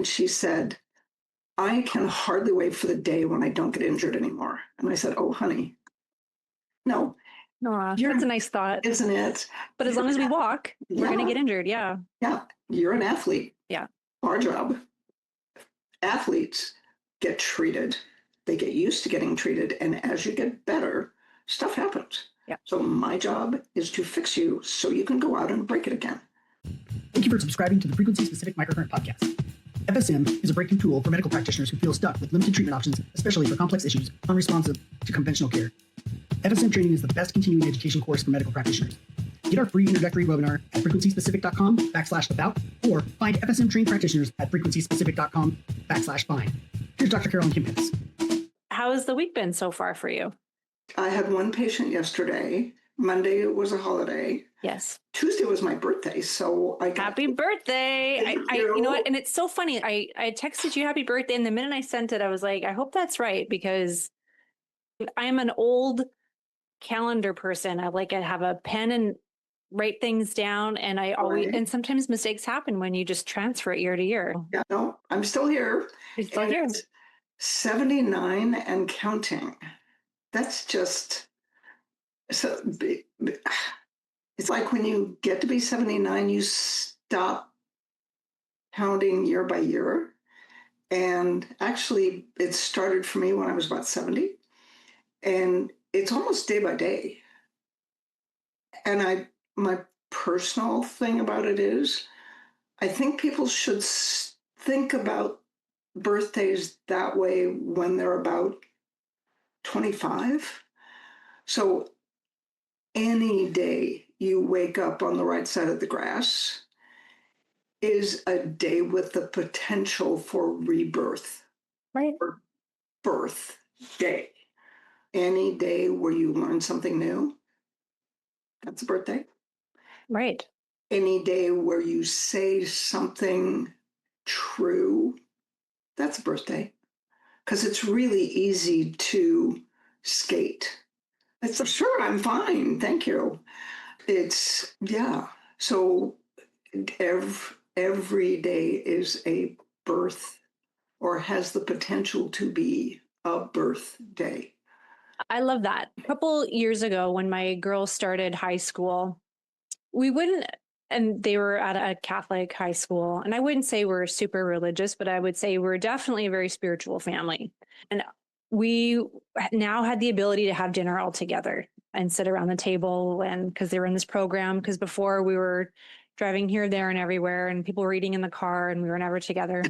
she said, I can hardly wait for the day when I don't get injured anymore. And I said, oh, honey, no. That's a nice thought. Isn't it? But as long as we walk, we're going to get injured. Yeah. Yeah. You're an athlete. Yeah. Our job. Athletes get treated. They get used to getting treated. And as you get better, stuff happens. Yeah. So my job is to fix you so you can go out and break it again. Thank you for subscribing to the Frequency-Specific Microcurrent podcast. FSM is a breakthrough tool for medical practitioners who feel stuck with limited treatment options, especially for complex issues unresponsive to conventional care. FSM training is the best continuing education course for medical practitioners. Get our free introductory webinar at frequencyspecific.com/about or find FSM trained practitioners at frequencyspecific.com/find. Here's Dr. Carolyn Pittis. How has the week been so far for you? I had one patient yesterday. Monday it was a holiday. Yes. Tuesday was my birthday, so I got happy birthday. You know what? And it's so funny. I texted you happy birthday, and the minute I sent it, I was like, I hope that's right, because I'm an old calendar person. I have a pen and write things down, and and sometimes mistakes happen when you just transfer it year to year. Yeah, no, I'm still here. You're still here. 79 and counting. That's just so big. It's like when you get to be 79, you stop counting year by year. And actually, it started for me when I was about 70. And it's almost day by day. And my personal thing about it is, I think people should think about birthdays that way when they're about 25. So any day you wake up on the right side of the grass is a day with the potential for rebirth. Right. Or birth day. Any day where you learn something new, that's a birthday. Right. Any day where you say something true, that's a birthday. Because it's really easy to skate. It's sure, I'm fine, thank you. It's, yeah. So every day is a birth, or has the potential to be a birthday. I love that. A couple years ago, when my girls started high school, and they were at a Catholic high school, and I wouldn't say we're super religious, but I would say we're definitely a very spiritual family. And we now had the ability to have dinner all together and sit around the table, and because they were in this program, because before we were driving here, there, and everywhere, and people were eating in the car, and we were never together.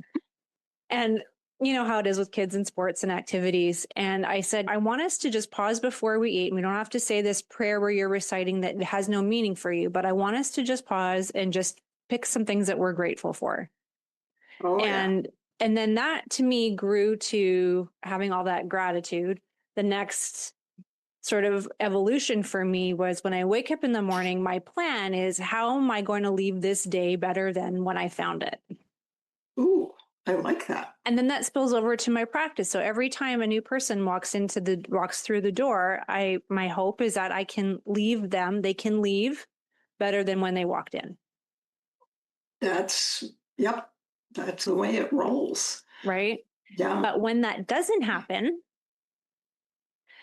And you know how it is with kids and sports and activities. And I said, I want us to just pause before we eat. And we don't have to say this prayer where you're reciting that has no meaning for you, but I want us to just pause and just pick some things that we're grateful for. Oh, and then that to me grew to having all that gratitude. The next sort of evolution for me was when I wake up in the morning, my plan is, how am I going to leave this day better than when I found it? Ooh, I like that. And then that spills over to my practice. So every time a new person walks through the door, my hope is that they can leave better than when they walked in. Yep. That's the way it rolls. Right? Yeah. But when that doesn't happen,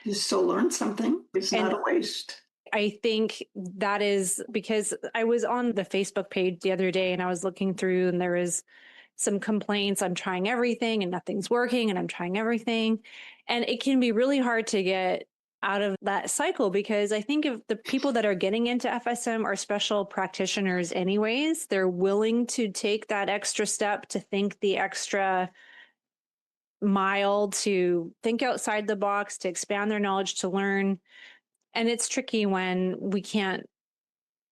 you still learn something. It's not a waste. I think that is because I was on the Facebook page the other day, and I was looking through, and there was some complaints. I'm trying everything and nothing's working, and I'm trying everything. And it can be really hard to get out of that cycle, because I think if the people that are getting into FSM are special practitioners anyways, they're willing to take that extra step, to think the extra mile, to think outside the box, to expand their knowledge, to learn. And it's tricky when we can't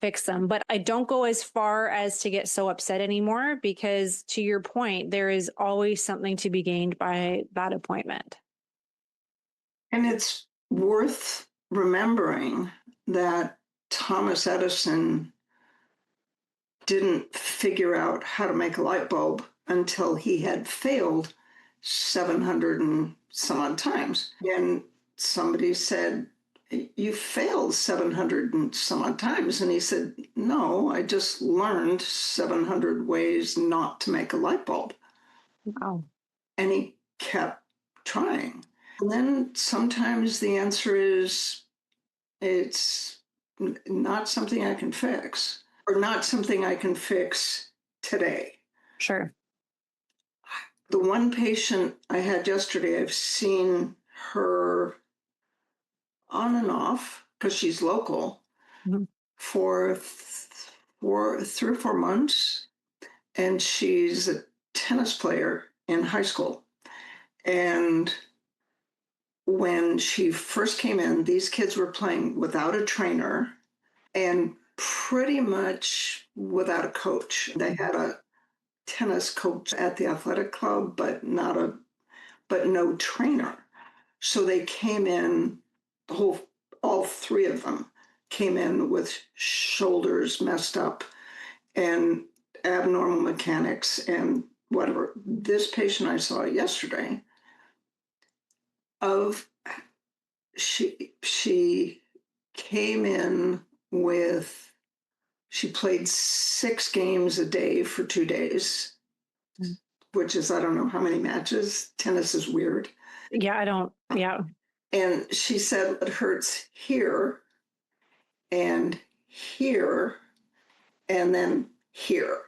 fix them. But I don't go as far as to get so upset anymore, because to your point, there is always something to be gained by that appointment. And it's worth remembering that Thomas Edison didn't figure out how to make a light bulb until he had failed 700 and some odd times. And somebody said, you failed 700 and some odd times. And he said, no, I just learned 700 ways not to make a light bulb. Wow. And he kept trying. And then sometimes the answer is it's not something I can fix, or not something I can fix today. Sure. The one patient I had yesterday, I've seen her on and off because she's local Mhm. for 3 or 4 months. And she's a tennis player in high school. And when she first came in, these kids were playing without a trainer and pretty much without a coach. They had a tennis coach at the athletic club, but no trainer. So they came in, all three of them came in with shoulders messed up and abnormal mechanics and whatever. This patient I saw yesterday, she came in with, she played 6 games a day for 2 days, which is, I don't know how many matches. Tennis is weird. Yeah, I don't. Yeah. And she said it hurts here and here and then here.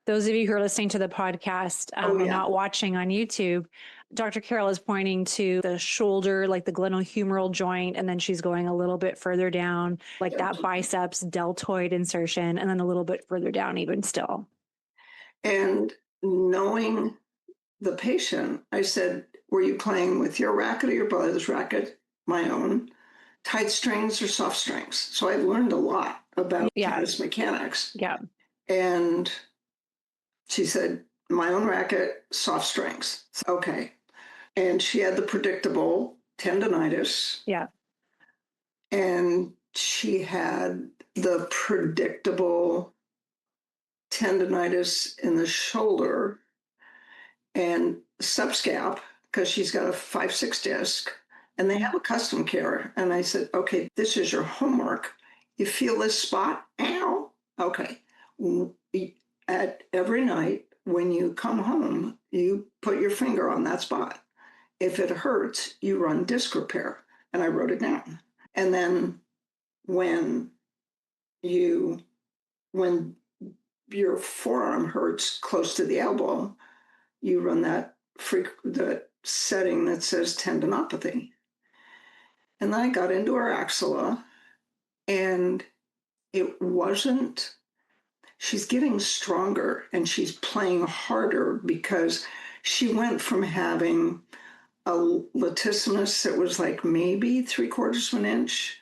Those of you who are listening to the podcast and not watching on YouTube, Dr. Carol is pointing to the shoulder, like the glenohumeral joint, and then she's going a little bit further down, like that biceps deltoid insertion, and then a little bit further down even still. And knowing the patient, I said, were you playing with your racket or your brother's racket? My own. Tight strings or soft strings? So I've learned a lot about tennis mechanics. Yeah. And she said, my own racket, soft strings. Okay. And she had the predictable tendonitis. Yeah. And she had the predictable tendonitis in the shoulder and subscap, because she's got a 5/6 disc, and they have a custom care. And I said, okay, this is your homework. You feel this spot? Ow. Okay. At every night when you come home, you put your finger on that spot. If it hurts, you run disc repair. And I wrote it down. And then when your forearm hurts close to the elbow, you run the setting that says tendinopathy. And then I got into her axilla, and it wasn't, she's getting stronger and she's playing harder, because she went from having a latissimus that was like maybe 3/4 of an inch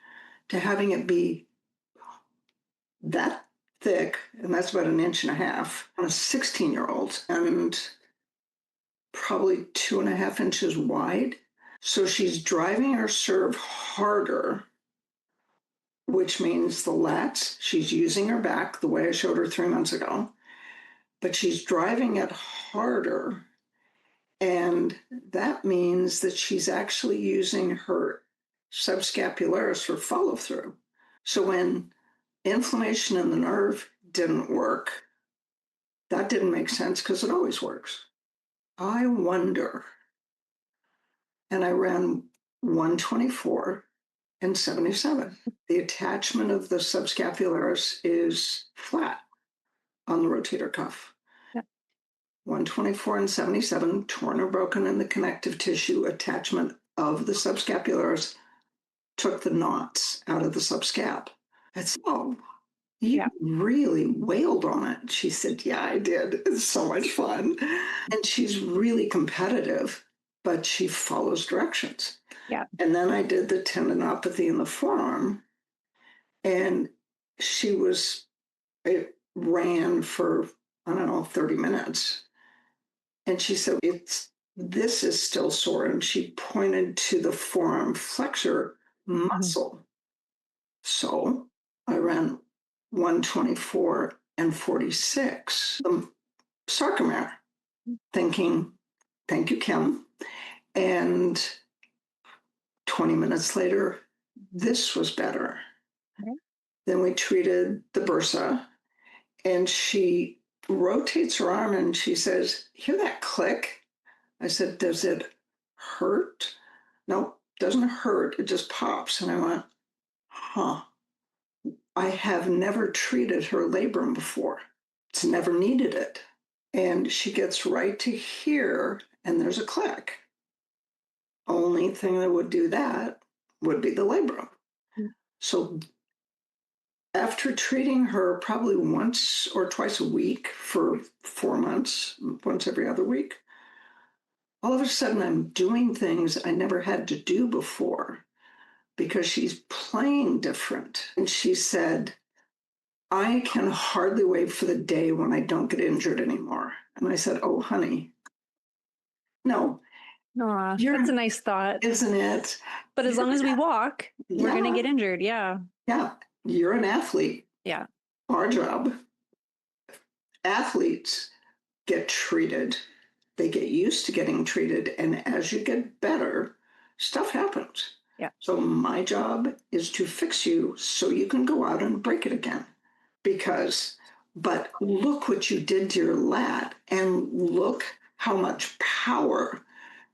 to having it be that thick, and that's about 1.5 inches on a 16-year-old, and probably 2.5 inches wide. So she's driving her serve harder, which means the lats, she's using her back the way I showed her 3 months ago, but she's driving it harder. And that means that she's actually using her subscapularis for follow through. So when inflammation in the nerve didn't work, that didn't make sense because it always works. I wonder, and I ran 124 and 77. The attachment of the subscapularis is flat on the rotator cuff. Yep. 124 and 77, torn or broken in the connective tissue attachment of the subscapularis, took the knots out of the subscap. That's, oh, you really wailed on it. She said, yeah, I did. It's so much fun. And she's really competitive, but she follows directions. Yeah. And then I did the tendinopathy in the forearm, and it ran for, I don't know, 30 minutes. And she said, this is still sore. And she pointed to the forearm flexor muscle. Mm-hmm. So I ran 124 and 46, the sarcomere, thinking, thank you, Kim. And 20 minutes later, this was better. Okay. Then we treated the bursa, and she rotates her arm and she says, hear that click? I said, does it hurt? No, doesn't hurt. It just pops. And I went, huh. I have never treated her labrum before. It's never needed it. And she gets right to here, and there's a click. Only thing that would do that would be the labrum. So after treating her probably once or twice a week for 4 months, once every other week, all of a sudden I'm doing things I never had to do before because she's playing different. And she said, I can hardly wait for the day when I don't get injured anymore. And I said, oh, honey, no. Aw, that's a nice thought. Isn't it? But as long as we walk, we're going to get injured. Yeah. Yeah. You're an athlete. Yeah. Our job. Athletes get treated. They get used to getting treated. And as you get better, stuff happens. Yeah. So my job is to fix you so you can go out and break it again. But look what you did to your lat, and look how much power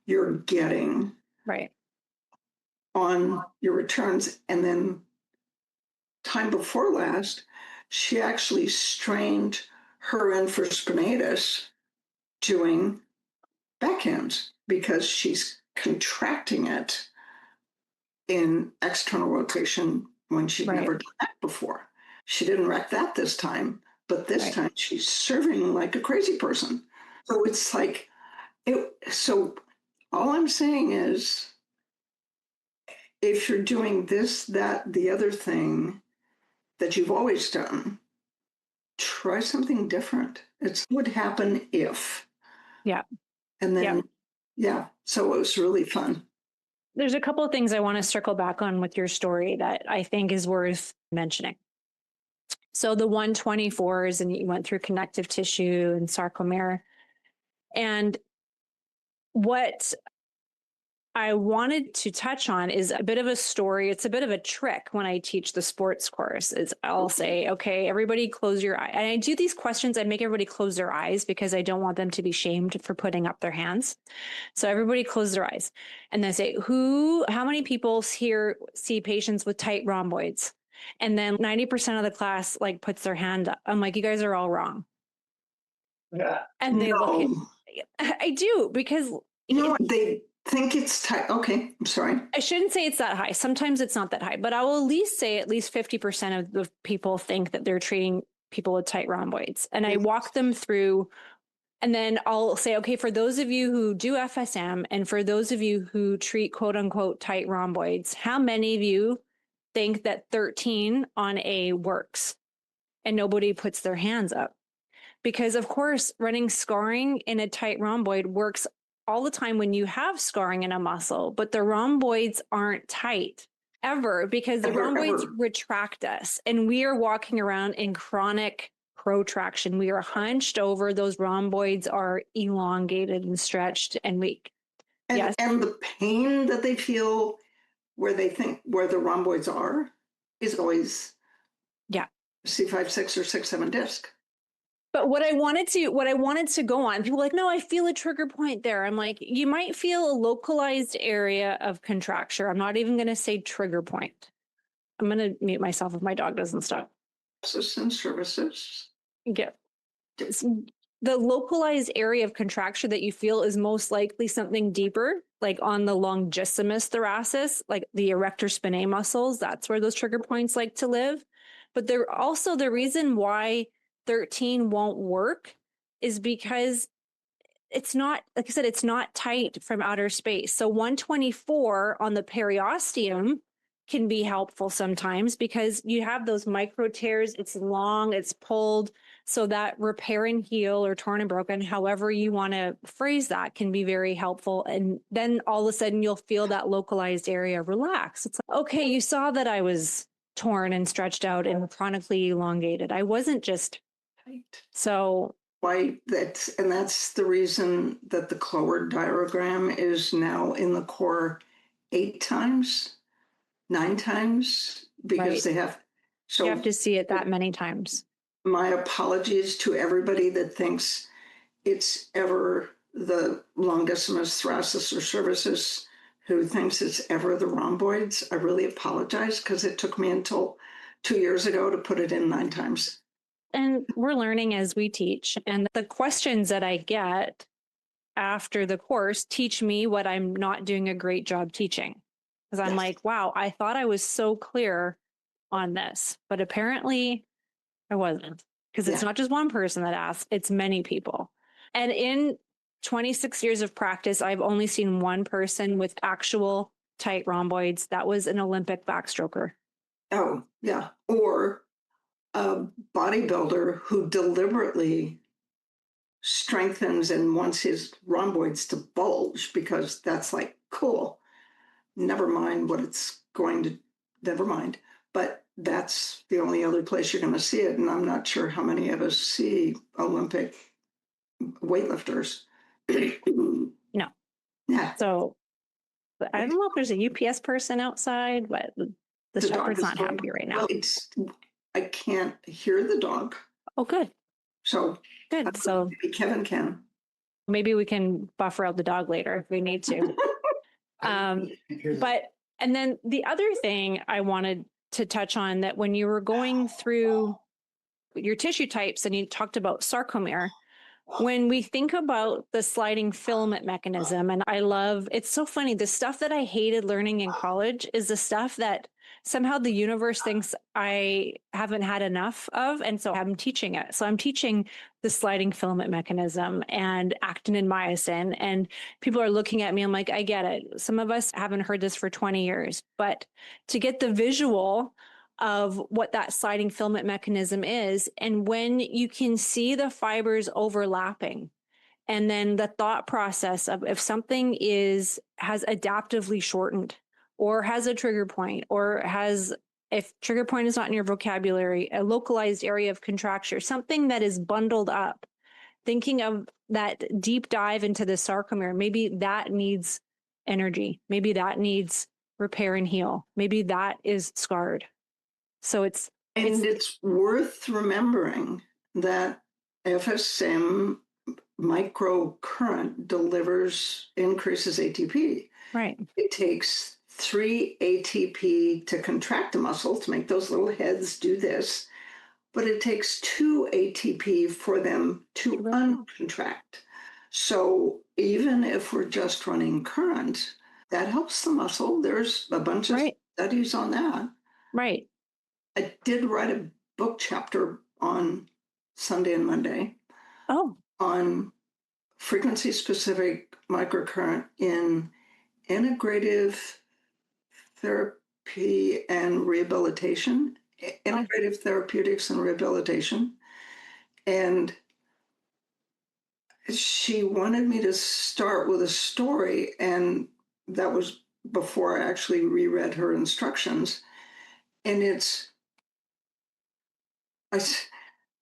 you're getting right on your returns. And then time before last, she actually strained her infraspinatus doing backhands because she's contracting it in external rotation when she'd never done that before. She didn't wreck that this time, but this time she's serving like a crazy person. So it's like, so all I'm saying is, if you're doing this, that, the other thing that you've always done, try something different. It would happen if. Yeah. And then, so it was really fun. There's a couple of things I want to circle back on with your story that I think is worth mentioning. So the 124s, and you went through connective tissue and sarcomere. And what I wanted to touch on is a bit of a story. It's a bit of a trick when I teach the sports course. Is I'll say, okay, everybody close your eye. And I do these questions. I make everybody close their eyes because I don't want them to be shamed for putting up their hands. So everybody close their eyes. And then say, how many people here see patients with tight rhomboids? And then 90% of the class puts their hand up. I'm like, you guys are all wrong. Yeah. And they look at, I do, because they think it's tight. Okay, I'm sorry. I shouldn't say it's that high. Sometimes it's not that high, but I will at least say at least 50% of the people think that they're treating people with tight rhomboids. And I walk them through, and then I'll say, okay, for those of you who do FSM and for those of you who treat quote unquote tight rhomboids, how many of you think that 13 on A works? And nobody puts their hands up. Because of course, running scarring in a tight rhomboid works all the time when you have scarring in a muscle, but the rhomboids aren't tight ever because the rhomboids retract us, and we are walking around in chronic protraction. We are hunched over. Those rhomboids are elongated and stretched and weak. And the pain that they feel where the rhomboids are is always C5-6 or 6-7 disc. But what I wanted to go on, people are like, no, I feel a trigger point there. I'm like, you might feel a localized area of contracture. I'm not even going to say trigger point. I'm going to mute myself if my dog doesn't stop. Services. Yeah. The localized area of contracture that you feel is most likely something deeper, like on the longissimus thoracis, like the erector spinae muscles. That's where those trigger points like to live. But they're also the reason why 13 won't work is because it's not, like I said, it's not tight from outer space. So 124 on the periosteum can be helpful sometimes because you have those micro tears. It's long, it's pulled. So that repair and heal or torn and broken, however you want to phrase that, can be very helpful. And then all of a sudden you'll feel that localized area relax. It's like, okay, you saw that I was torn and stretched out and chronically elongated. I wasn't just tight. So that's the reason that the Cloward diagram is now in the core 8 times, 9 times, because they have. So you have to see it that many times. My apologies to everybody that thinks it's ever the longissimus thoracis or cervicis who thinks it's ever the rhomboids, I really apologize because it took me until 2 years ago to put it in 9 times. And we're learning as we teach. And the questions that I get after the course teach me what I'm not doing a great job teaching. Because I'm like, wow, I thought I was so clear on this, but apparently I wasn't. Because it's not just one person that asked, it's many people. And in 26 years of practice, I've only seen one person with actual tight rhomboids. That was an Olympic backstroker. Oh, yeah. Or a bodybuilder who deliberately strengthens and wants his rhomboids to bulge because that's like, cool. Never mind what it's going to, never mind. But that's the only other place you're going to see it. And I'm not sure how many of us see Olympic weightlifters. No. Yeah. So I don't know if there's a UPS person outside, but the shepherd's not happy right now. Well, I can't hear the dog. Oh, good. So good. So maybe Kevin can. Maybe we can buffer out the dog later if we need to. But and then the other thing I wanted to touch on, that when you were going through your tissue types and you talked about sarcomere, when we think about the sliding filament mechanism, and it's so funny, the stuff that I hated learning in college is the stuff that somehow the universe thinks I haven't had enough of, and so I'm teaching it. So I'm teaching the sliding filament mechanism and actin and myosin, and people are looking at me, I'm like, I get it. Some of us haven't heard this for 20 years, but to get the visual of what that sliding filament mechanism is, and when you can see the fibers overlapping, and then the thought process of if something has adaptively shortened or has a trigger point, or if trigger point is not in your vocabulary, a localized area of contracture, something that is bundled up, thinking of that deep dive into the sarcomere, maybe that needs energy. Maybe that needs repair and heal. Maybe that is scarred. So it's worth remembering that FSM microcurrent increases ATP. Right. It takes 3 ATP to contract a muscle, to make those little heads do this, but it takes 2 ATP for them to uncontract. So even if we're just running current, that helps the muscle. There's a bunch of studies on that. Right. I did write a book chapter on Sunday and Monday on frequency-specific microcurrent in integrative therapy and rehabilitation, integrative therapeutics and rehabilitation. And she wanted me to start with a story, and that was before I actually reread her instructions. And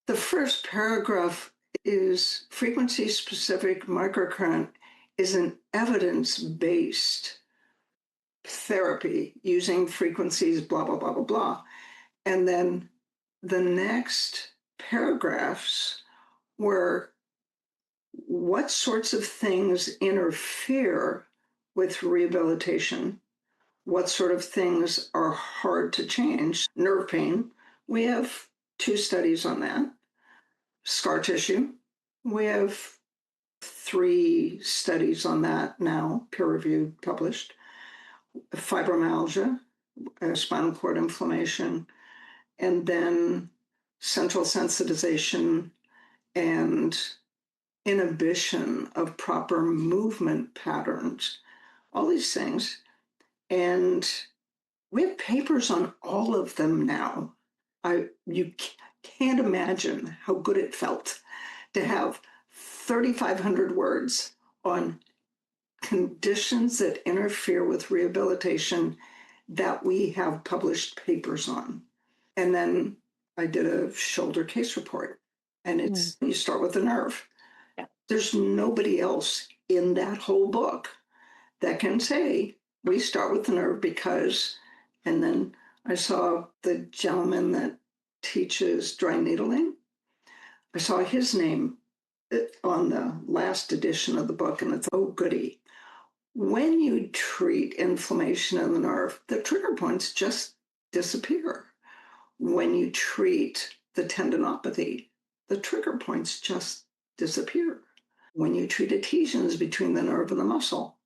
the first paragraph is frequency-specific microcurrent is an evidence-based therapy using frequencies, blah, blah, blah, blah, blah. And then the next paragraphs were what sorts of things interfere with rehabilitation, what sort of things are hard to change. Nerve pain, we have 2 studies on that. Scar tissue, we have 3 studies on that now, peer-reviewed, published. Fibromyalgia, spinal cord inflammation, and then central sensitization and inhibition of proper movement patterns, all these things. And we have papers on all of them now. You can't imagine how good it felt to have 3,500 words on conditions that interfere with rehabilitation that we have published papers on. And then I did a shoulder case report, and you start with the nerve. Yeah. There's nobody else in that whole book that can say, we start with the nerve because, and then I saw the gentleman that teaches dry needling. I saw his name on the last edition of the book, and it's oh goody. When you treat inflammation in the nerve, the trigger points just disappear. When you treat the tendinopathy, the trigger points just disappear. When you treat adhesions between the nerve and the muscle,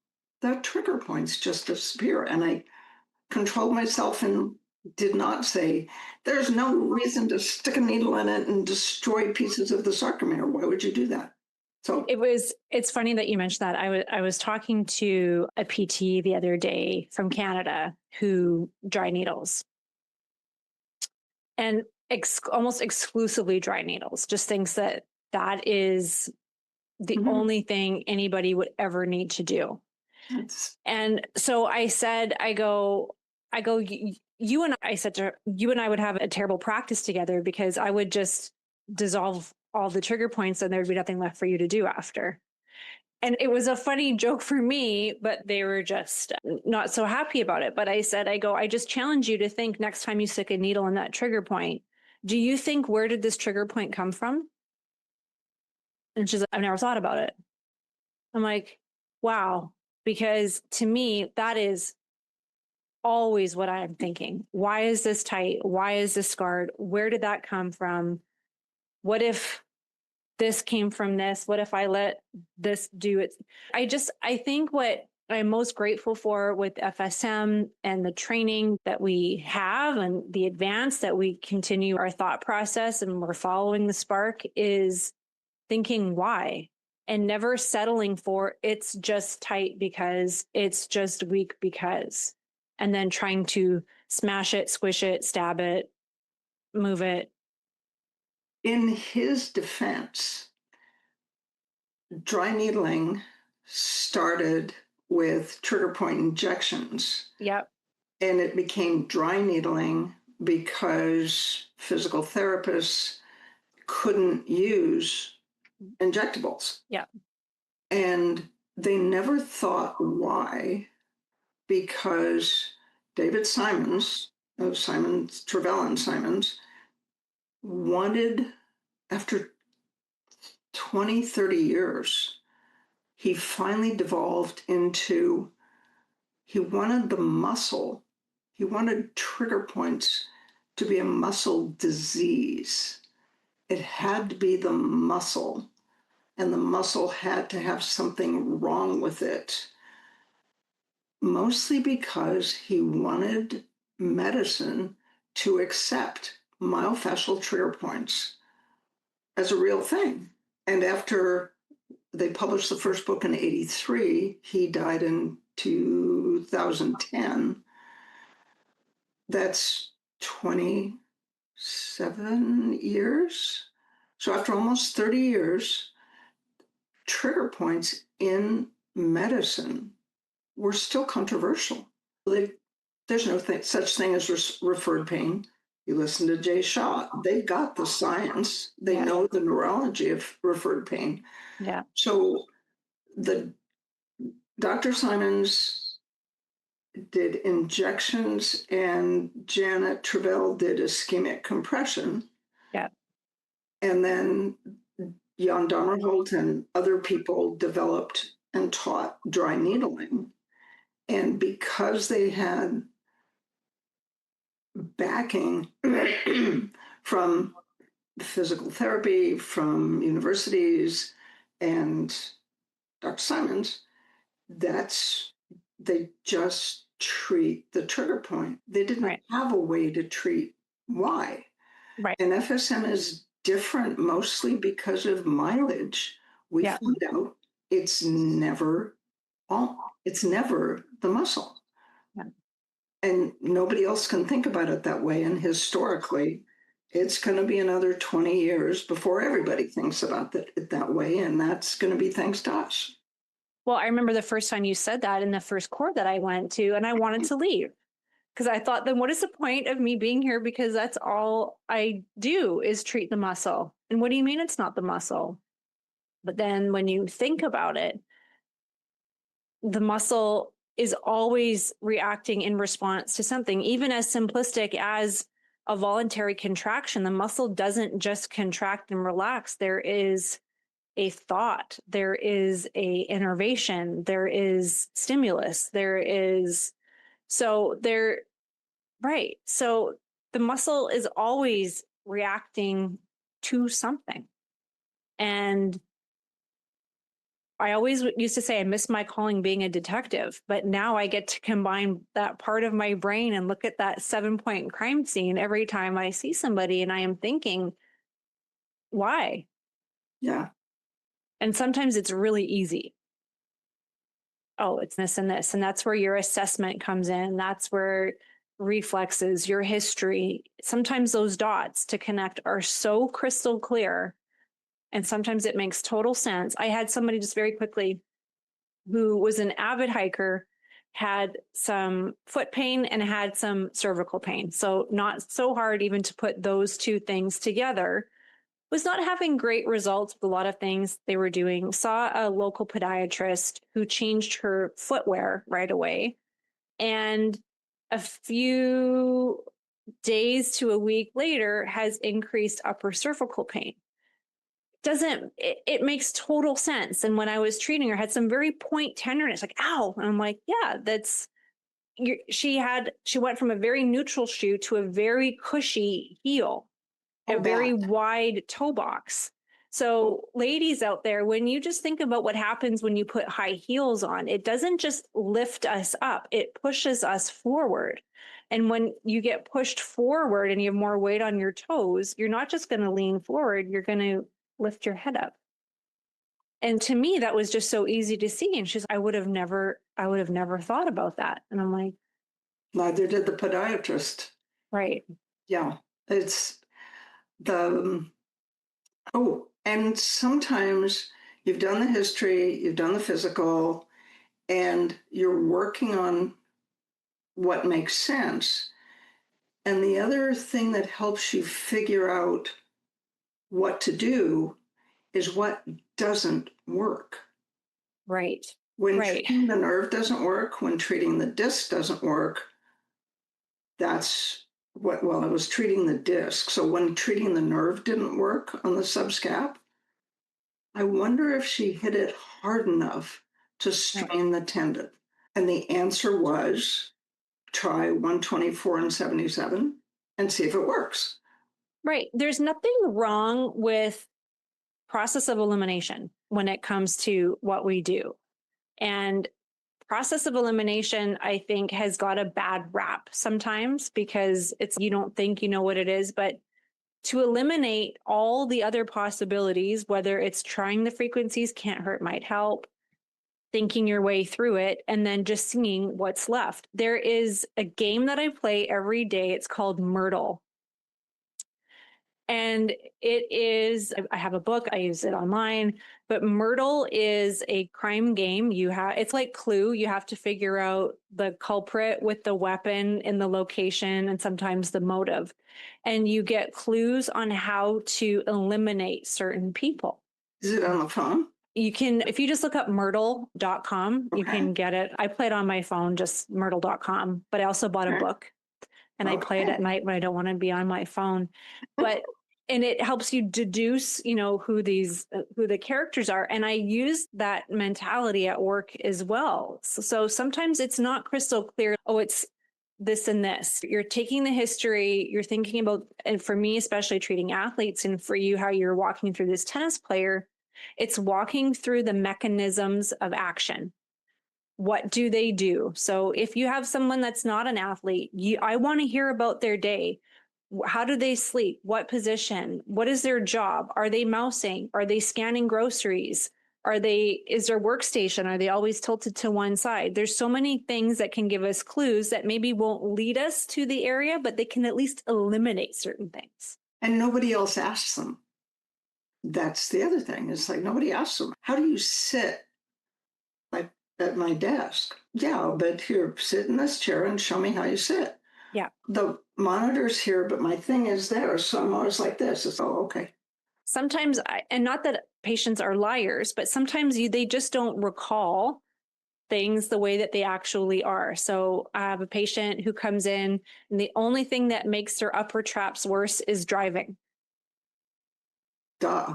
the trigger points just disappear. And I controlled myself and did not say, there's no reason to stick a needle in it and destroy pieces of the sarcomere. Why would you do that? So it's funny that you mentioned that. I was talking to a PT the other day from Canada who dry needles, and almost exclusively dry needles, just thinks that is the only thing anybody would ever need to do. And so I said, I go, you and I said to her, you and I would have a terrible practice together, because I would just dissolve all the trigger points and there'd be nothing left for you to do after. And it was a funny joke for me, but they were just not so happy about it. But I said, I just challenge you to think, next time you stick a needle in that trigger point, do you think, where did this trigger point come from? And she's like, I've never thought about it. I'm like, wow. Because to me, that is always what I'm thinking. Why is this tight? Why is this scarred? Where did that come from? What if this came from this? What if I let this do it? I think what I'm most grateful for with FSM and the training that we have and the advance that we continue our thought process and we're following the spark is thinking why, and never settling for it's just tight because, it's just weak because, and then trying to smash it, squish it, stab it, move it. In his defense, dry needling started with trigger point injections. Yep. And it became dry needling because physical therapists couldn't use injectables. Yeah. And they never thought why, because David Simons of Simons, Travell and Simons, wanted, after 20, 30 years, he finally devolved into, he wanted the muscle, he wanted trigger points to be a muscle disease. It had to be the muscle, and the muscle had to have something wrong with it, mostly because he wanted medicine to accept myofascial trigger points as a real thing. And after they published the first book in 1983, he died in 2010. That's 27 years. So after almost 30 years, trigger points in medicine were still controversial. There's no such thing as referred pain. You listen to Jay Shaw, they've got the science. They know the neurology of referred pain. Yeah. So the Dr. Simons did injections and Janet Travell did ischemic compression. Yeah. And then Jan Donnerholt and other people developed and taught dry needling. And because they had backing from physical therapy, from universities, and Dr. Simons, they just treat the trigger point. They didn't have a way to treat why. Right. And FSM is different mostly because of mileage. We found out it's never the muscle. Yeah. And nobody else can think about it that way. And historically, it's going to be another 20 years before everybody thinks about it that way. And that's going to be thanks to us. Well, I remember the first time you said that in the first court that I went to, and I wanted to leave because I thought, then what is the point of me being here? Because that's all I do is treat the muscle. And what do you mean it's not the muscle? But then when you think about it, the muscle is always reacting in response to something, even as simplistic as a voluntary contraction. The muscle doesn't just contract and relax. There is a thought, there is a innervation, there is stimulus, right. So the muscle is always reacting to something. And I always used to say I miss my calling being a detective, but now I get to combine that part of my brain and look at that 7-point crime scene every time I see somebody, and I am thinking, why? Yeah. And sometimes it's really easy. Oh, it's this and this. And that's where your assessment comes in. That's where reflexes, your history, sometimes those dots to connect are so crystal clear. And sometimes it makes total sense. I had somebody just very quickly who was an avid hiker, had some foot pain and had some cervical pain. So not so hard even to put those two things together. Was not having great results with a lot of things they were doing. Saw a local podiatrist who changed her footwear right away. And a few days to a week later has increased upper cervical pain. It makes total sense. And when I was treating her, had some very point tenderness, like, ow. And I'm like, yeah, she went from a very neutral shoe to a very cushy heel, a very wide toe box. So ladies out there, when you just think about what happens when you put high heels on, it doesn't just lift us up, it pushes us forward. And when you get pushed forward and you have more weight on your toes, you're not just going to lean forward, you're going to lift your head up. And to me, that was just so easy to see. And she's, I would have never thought about that. And I'm like, neither did the podiatrist. right. Yeah. It's and sometimes you've done the history, you've done the physical, and you're working on what makes sense. And the other thing that helps you figure out what to do is what doesn't work. Right. When treating the nerve doesn't work, when treating the disc doesn't work, that's I was treating the disc. So when treating the nerve didn't work on the subscap, I wonder if she hit it hard enough to strain the tendon. And the answer was try 124 and 77 and see if it works. Right. There's nothing wrong with process of elimination when it comes to what we do. And process of elimination, I think, has got a bad rap sometimes because you don't think you know what it is, but to eliminate all the other possibilities, whether it's trying the frequencies, can't hurt, might help, thinking your way through it, and then just seeing what's left. There is a game that I play every day. It's called Myrtle. And I have a book, I use it online, but Myrtle is a crime game. It's like Clue. You have to figure out the culprit with the weapon and the location and sometimes the motive. And you get clues on how to eliminate certain people. Is it on the phone? You can, if you just look up myrtle.com, you can get it. I play it on my phone, just myrtle.com, but I also bought a book and I play it at night when I don't want to be on my phone. And it helps you deduce, who the characters are. And I use that mentality at work as well. So sometimes it's not crystal clear. Oh, it's this and this. You're taking the history, you're thinking about, and for me, especially treating athletes, and for you, how you're walking through this tennis player, it's walking through the mechanisms of action. What do they do? So if you have someone that's not an athlete, I want to hear about their day. How do they sleep? What position? What is their job? Are they mousing? Are they scanning groceries? Is their workstation? Are they always tilted to one side? There's so many things that can give us clues that maybe won't lead us to the area, but they can at least eliminate certain things. And nobody else asks them. That's the other thing. It's like nobody asks them, how do you sit like at my desk? Yeah, but here, sit in this chair and show me how you sit. Yeah. The monitor's here, but my thing is there. So I'm always like this. It's, okay. Sometimes, and not that patients are liars, but sometimes they just don't recall things the way that they actually are. So I have a patient who comes in and the only thing that makes their upper traps worse is driving. duh.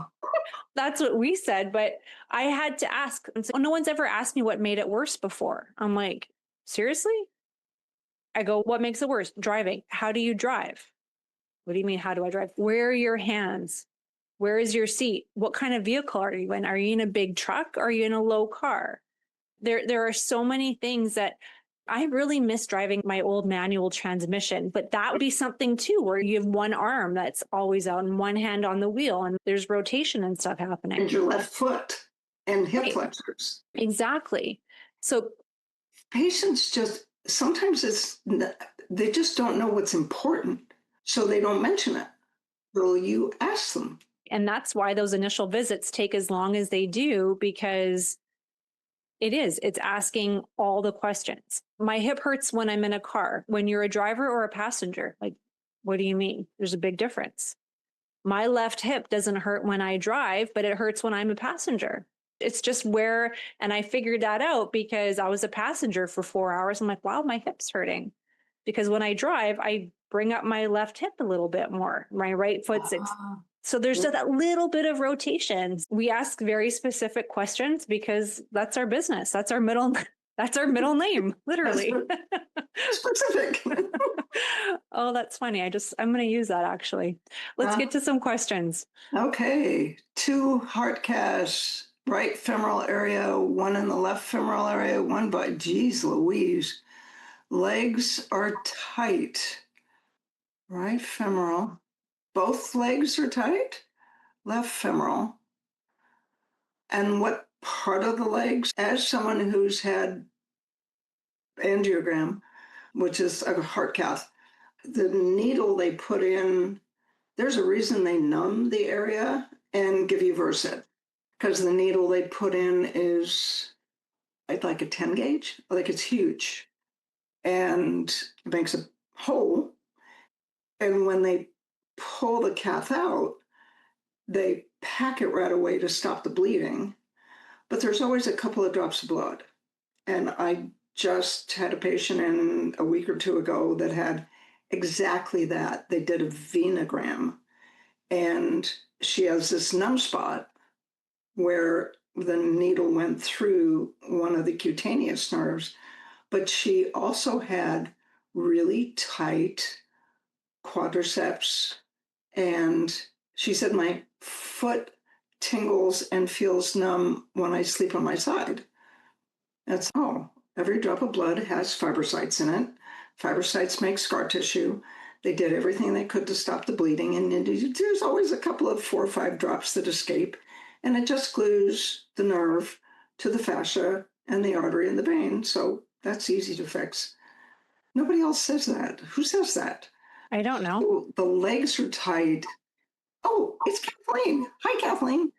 That's what we said, but I had to ask. And so, no one's ever asked me what made it worse before. I'm like, seriously? I go, what makes it worse? Driving. How do you drive? What do you mean, how do I drive? Where are your hands? Where is your seat? What kind of vehicle are you in? Are you in a big truck? Or are you in a low car? There are so many things that I really miss driving my old manual transmission, but that would be something too, where you have one arm that's always out and one hand on the wheel and there's rotation and stuff happening. And your left foot and hip Right. flexors. Exactly. So Patients just, sometimes they just don't know what's important, so they don't mention it. Well, you ask them. and that's why those initial visits take as long as they do, because it's asking all the questions. My hip hurts when I'm in a car. When you're a driver or a passenger, like, what do you mean? There's a big difference. My left hip doesn't hurt when I drive, but it hurts when I'm a passenger. It's just where, and I figured that out because I was a passenger for 4 hours. I'm like, wow, my hip's hurting. Because when I drive, I bring up my left hip a little bit more. My right foot's so there's just that little bit of rotation. We ask very specific questions because that's our business. That's our middle name, literally. Specific. Oh, that's funny. I'm going to use that actually. Let's get to some questions. Okay. 2 heart casts, right femoral area, 1 in the left femoral area, 1 by, geez Louise. Legs are tight. Right femoral. Both legs are tight? Left femoral. And what part of the legs? As someone who's had angiogram, which is a heart cath, the needle they put in, there's a reason they numb the area and give you Versed, because the needle they put in is like a 10 gauge, like it's huge, and it makes a hole. And when they pull the cath out, they pack it right away to stop the bleeding. But there's always a couple of drops of blood. And I just had a patient in a week or 2 ago that had exactly that. They did a venogram, and she has this numb spot where the needle went through one of the cutaneous nerves, but she also had really tight quadriceps. And she said, my foot tingles and feels numb when I sleep on my side. That's every drop of blood has fibrocytes in it. Fibrocytes make scar tissue. They did everything they could to stop the bleeding. And there's always a couple of 4 or 5 drops that escape. And it just glues the nerve to the fascia and the artery and the vein. So that's easy to fix. Nobody else says that. Who says that? I don't know. So the legs are tight. Oh, it's Kathleen. Hi, Kathleen.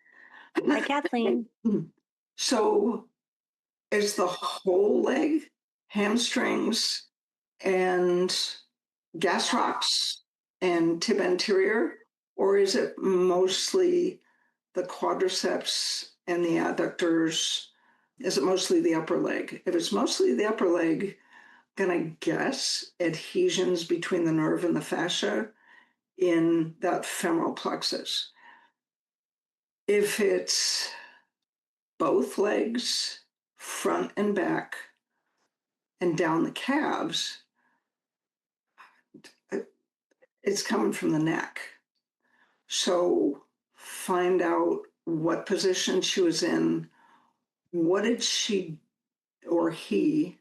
Hi, Kathleen. So is the whole leg, hamstrings and gastrocs and tib anterior, or is it mostly the quadriceps and the adductors? Is it mostly the upper leg? If it's mostly the upper leg, I'm gonna guess adhesions between the nerve and the fascia in that femoral plexus. If it's both legs, front and back, and down the calves, it's coming from the neck. So find out what position she was in. What did she or he,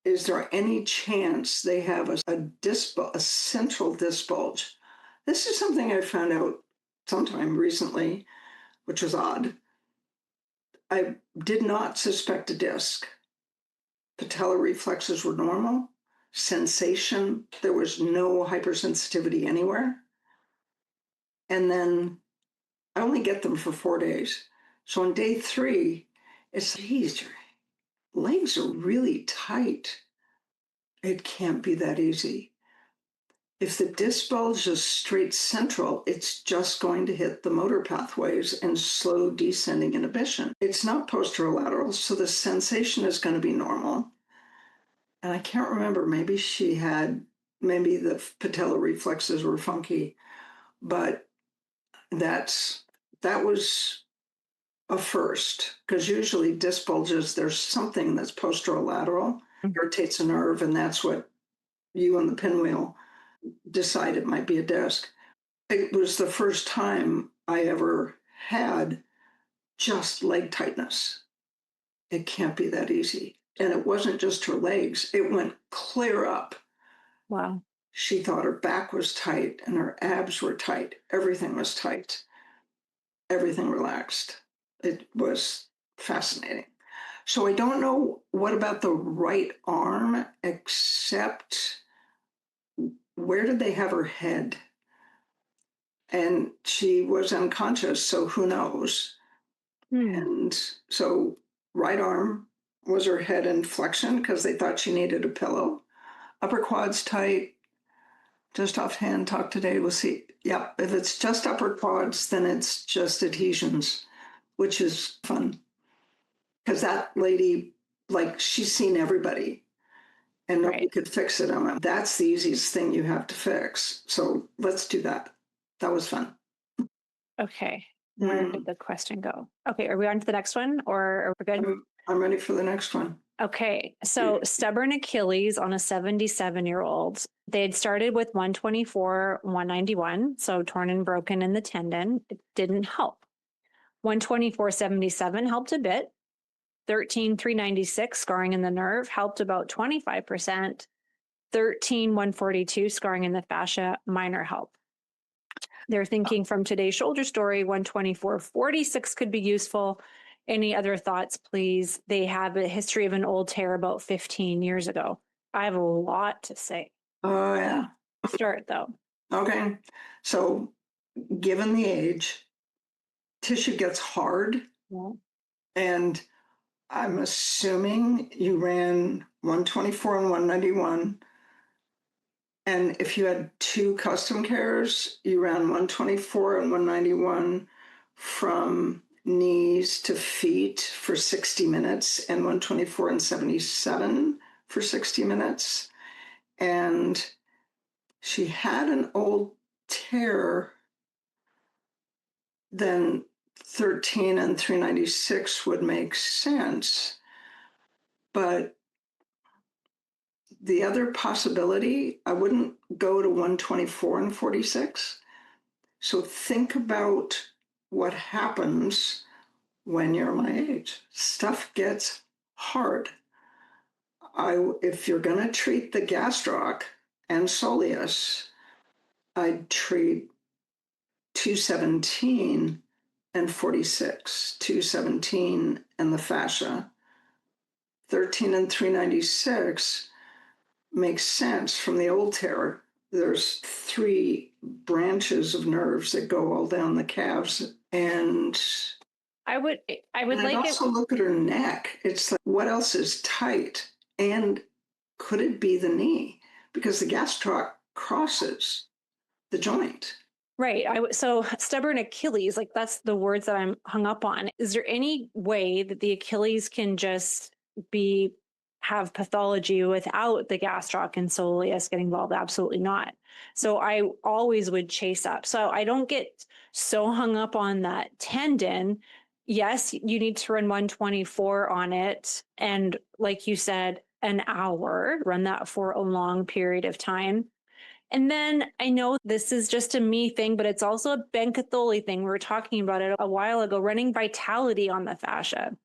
is there any chance they have a central disc bulge? This is something I found out sometime recently, which was odd. I did not suspect a disc. Patella reflexes were normal. Sensation, there was no hypersensitivity anywhere. And then I only get them for 4 days. So on day 3, it's, geez, your legs are really tight. It can't be that easy. If the disc bulge is straight central, it's just going to hit the motor pathways and slow descending inhibition. It's not posterolateral, so the sensation is going to be normal. And I can't remember, maybe the patella reflexes were funky, but that was a first, because usually disc bulges, there's something that's posterolateral, irritates a nerve, and that's what you and the pinwheel decide it might be a disc. It was the first time I ever had just leg tightness. It can't be that easy. And it wasn't just her legs, it went clear up. Wow. She thought her back was tight and her abs were tight. Everything was tight. Everything relaxed. It was fascinating. So I don't know what about the right arm, except where did they have her head? And she was unconscious, so who knows? And so right arm was her head in flexion because they thought she needed a pillow. Upper quads tight. Just offhand, talk today, we'll see. Yep, if it's just upper quads, then it's just adhesions, which is fun. Because that lady, like, she's seen everybody and nobody could fix it. That's the easiest thing you have to fix. So let's do that. That was fun. Okay. Where did the question go? Okay, are we on to the next one, or are we good? I'm ready for the next one. Okay, so stubborn Achilles on a 77-year-old. They had started with 124, 191, so torn and broken in the tendon. It didn't help. 124/77 helped a bit. 13/396 scarring in the nerve helped about 25%. 13/142 scarring in the fascia, minor help. They're thinking from today's shoulder story, 124/46 could be useful. Any other thoughts, please? They have a history of an old tear about 15 years ago. I have a lot to say. Oh, yeah. Start though. Okay. So given the age, tissue gets hard. Yeah. And I'm assuming you ran 124 and 191. And if you had two custom cares, you ran 124 and 191 from knees to feet for 60 minutes and 124 and 77 for 60 minutes. And she had an old tear, then 13 and 396 would make sense. But the other possibility, I wouldn't go to 124 and 46. So think about what happens when you're my age. Stuff gets hard. If you're going to treat the gastroc and soleus, I'd treat 217 and 46, 217 and the fascia. 13 and 396 makes sense from the old tear. There's 3 branches of nerves that go all down the calves. And I would like also look at her neck. It's like, what else is tight? And could it be the knee? Because the gastroc crosses the joint. Right. So stubborn Achilles, like that's the words that I'm hung up on. Is there any way that the Achilles can just have pathology without the gastroc and soleus getting involved? Absolutely not. So I always would chase up. So I don't get so hung up on that tendon. Yes, you need to run 124 on it. And like you said, an hour, run that for a long period of time. And then I know this is just a me thing, but it's also a Ben Catholi thing. We were talking about it a while ago, running vitality on the fascia.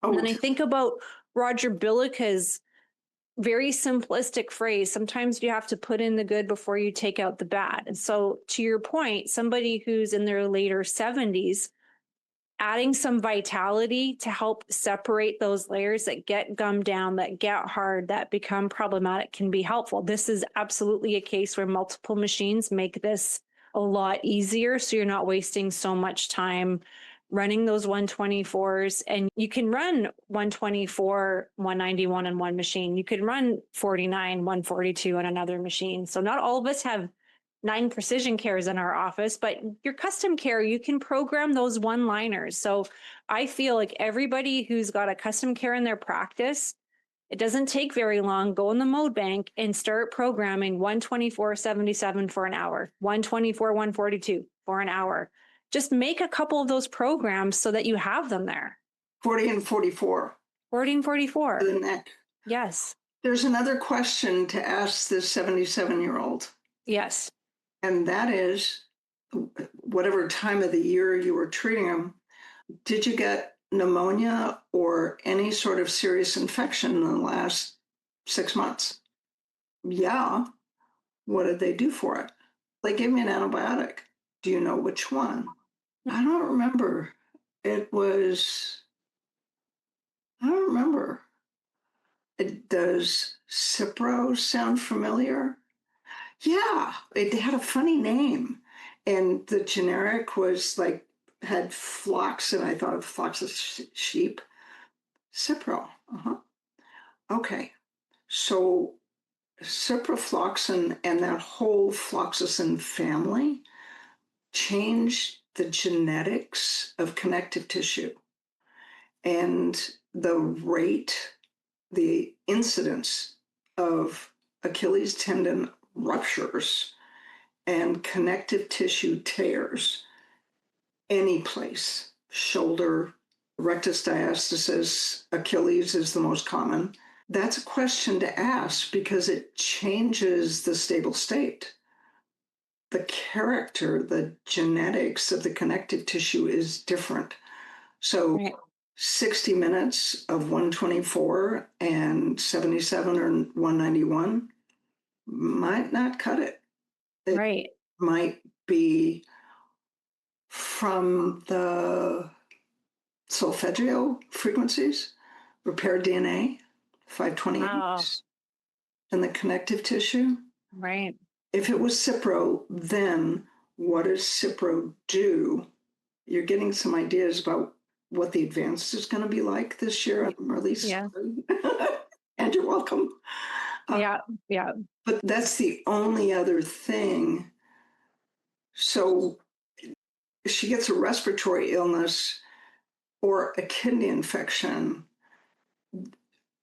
And then I think about Roger Billica's very simplistic phrase, sometimes you have to put in the good before you take out the bad. And so to your point, somebody who's in their later 70s, adding some vitality to help separate those layers that get gummed down, that get hard, that become problematic can be helpful. This is absolutely a case where multiple machines make this a lot easier. So you're not wasting so much time running those 124s. And you can run 124, 191 on one machine. You can run 49, 142 on another machine. So not all of us have 9 precision cares in our office, but your custom care, you can program those one-liners. So I feel like everybody who's got a custom care in their practice, it doesn't take very long. Go in the mode bank and start programming 124/77 for an hour, 124/142 for an hour. just make a couple of those programs so that you have them there. 40 and 44. 40 and 44. For the neck. Yes. There's another question to ask this 77-year-old. Yes. And that is, whatever time of the year you were treating them, did you get pneumonia or any sort of serious infection in the last 6 months? Yeah. What did they do for it? They gave me an antibiotic. Do you know which one? I don't remember. I don't remember. Does Cipro sound familiar? Yeah, it had a funny name. And the generic was like, had flocks, and I thought of flocks of sheep. Cipro. Okay. So ciprofloxacin and that whole floxacin family changed the genetics of connective tissue and the rate, the incidence of Achilles tendon ruptures and connective tissue tears any place. Shoulder, rectus diastasis, Achilles is the most common. That's a question to ask because it changes the stable state. The character, the genetics of the connective tissue is different. So Right. 60 minutes of 124 and 77 or 191 might not cut it. It Right. might be from the solfeggio frequencies, repair DNA, 528, Wow. and the connective tissue. Right. If it was Cipro, then what does Cipro do? You're getting some ideas about what the advanced is going to be like this year. I'm really sorry. And you're welcome. Yeah. But that's the only other thing. So she gets a respiratory illness or a kidney infection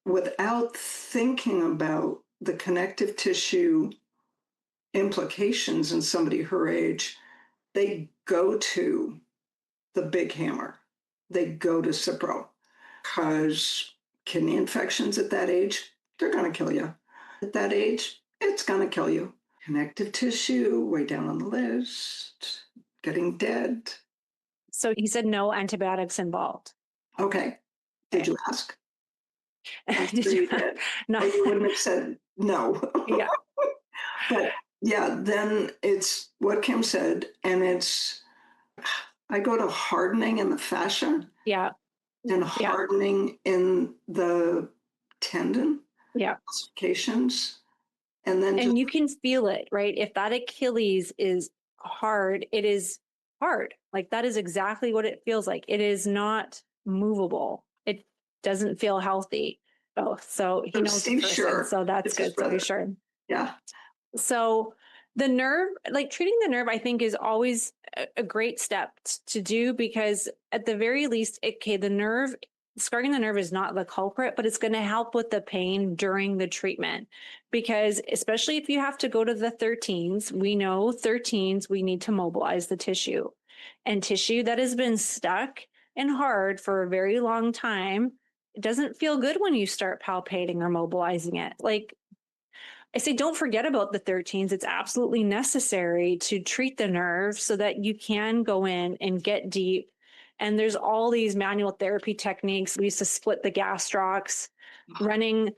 without thinking about the connective tissue implications in somebody her age. They go to the big hammer. They go to Cipro because kidney infections at that age, they're going to kill you. At that age, it's going to kill you. Connective tissue, way down on the list, getting dead. So he said no antibiotics involved. Okay. Did you ask? Did you? No. You wouldn't have said no. Yeah. But yeah, then it's what Kim said, and I go to hardening in the fascia. Yeah. And hardening in the tendon. Yeah. Calcifications. And then you can feel it, right? If that Achilles is hard, it is hard. Like that is exactly what it feels like. It is not movable. It doesn't feel healthy. Oh, so he knows the person, sure. So that's good. So be sure. Yeah. So the nerve, like treating the nerve, I think is always a great step to do because at the very least, the nerve, scarring the nerve is not the culprit, but it's going to help with the pain during the treatment. Because especially if you have to go to the 13s, we know 13s, we need to mobilize the tissue. And tissue that has been stuck and hard for a very long time, it doesn't feel good when you start palpating or mobilizing it. Like I say, don't forget about the 13s. It's absolutely necessary to treat the nerve so that you can go in and get deep. And there's all these manual therapy techniques. We used to split the gastrocs, running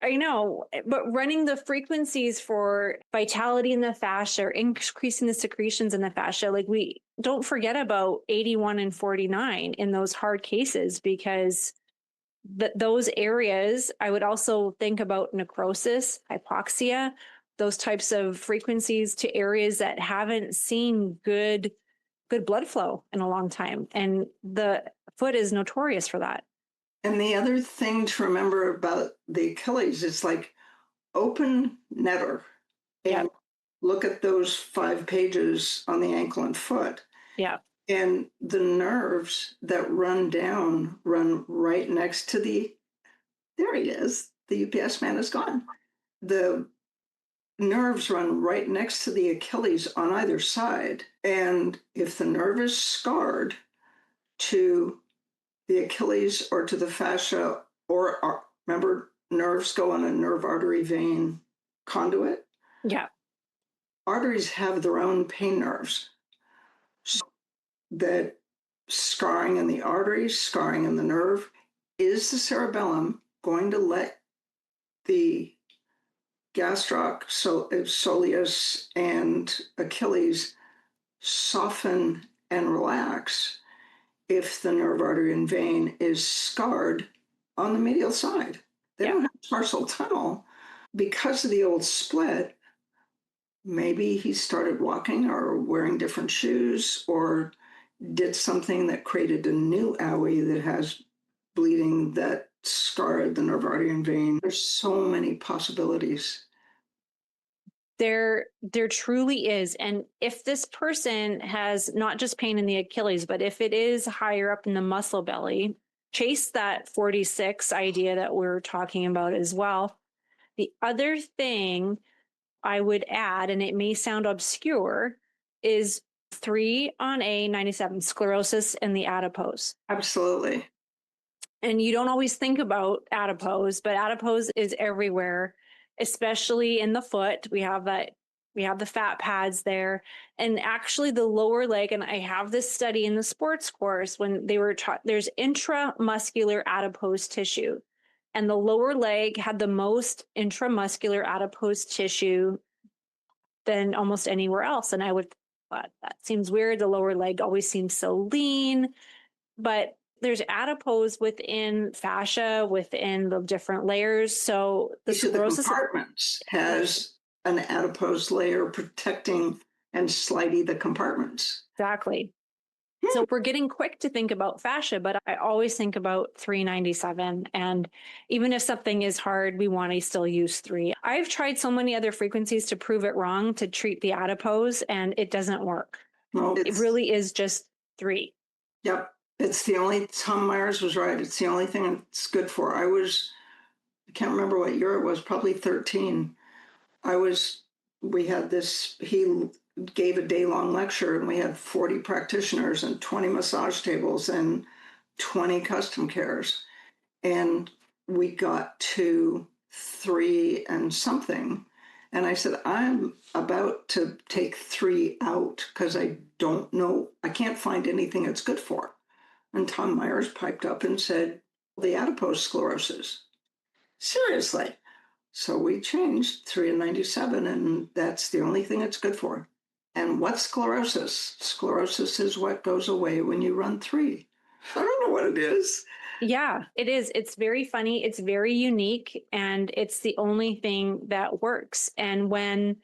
the frequencies for vitality in the fascia, or increasing the secretions in the fascia. Like we don't forget about 81 and 49 in those hard cases because those areas, I would also think about necrosis, hypoxia, those types of frequencies to areas that haven't seen good blood flow in a long time. And the foot is notorious for that. And the other thing to remember about the Achilles is like open never and look at those 5 pages on the ankle and foot. Yeah. And the nerves that run down run right next to there he is. The UPS man is gone. The nerves run right next to the Achilles on either side. And if the nerve is scarred to the Achilles or to the fascia, or remember, nerves go on a nerve artery vein conduit. Yeah. Arteries have their own pain nerves. So that scarring in the arteries, scarring in the nerve, is the cerebellum going to let the gastroc, soleus, and Achilles soften and relax if the nerve artery and vein is scarred on the medial side? They don't have tarsal tunnel because of the old split. Maybe he started walking or wearing different shoes or did something that created a new owie that has bleeding that scarred the nerve artery and vein. There's so many possibilities. There truly is. And if this person has not just pain in the Achilles, but if it is higher up in the muscle belly, chase that 46 idea that we're talking about as well. The other thing I would add, and it may sound obscure, is 3 on A97, sclerosis in the adipose. Absolutely. And you don't always think about adipose, but adipose is everywhere, especially in the foot. We have the fat pads there. And actually the lower leg, and I have this study in the sports course when they were taught, there's intramuscular adipose tissue. And the lower leg had the most intramuscular adipose tissue than almost anywhere else. And I would thought that seems weird. The lower leg always seems so lean, but there's adipose within fascia, within the different layers. So each of the compartments has an adipose layer protecting and sliding the compartments. Exactly. So we're getting quick to think about fascia, but I always think about 397. And even if something is hard, we want to still use 3. I've tried so many other frequencies to prove it wrong to treat the adipose, and it doesn't work. No, it really is just 3. Yep. It's the only, Tom Myers was right. It's the only thing it's good for. I can't remember what year it was, probably 13. We had this, he gave a day-long lecture and we had 40 practitioners and 20 massage tables and 20 custom cares. And we got to 3 and something. And I said, I'm about to take 3 out because I don't know, I can't find anything it's good for. And Tom Myers piped up and said, the adipose sclerosis. Seriously. So we changed 3 and 97, and that's the only thing it's good for. And what's sclerosis? Sclerosis is what goes away when you run 3. I don't know what it is. Yeah, it is. It's very funny. It's very unique, and it's the only thing that works. And when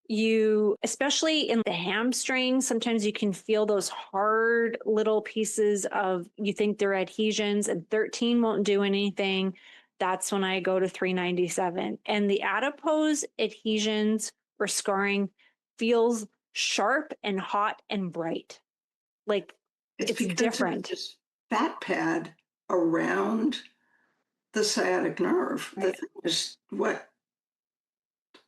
you, especially in the hamstring, sometimes you can feel those hard little pieces of, you think they're adhesions, and 13 won't do anything. That's when I go to 397. And the adipose adhesions or scarring feels sharp and hot and bright. Like it's different. This fat pad around the sciatic nerve. Right. The thing is,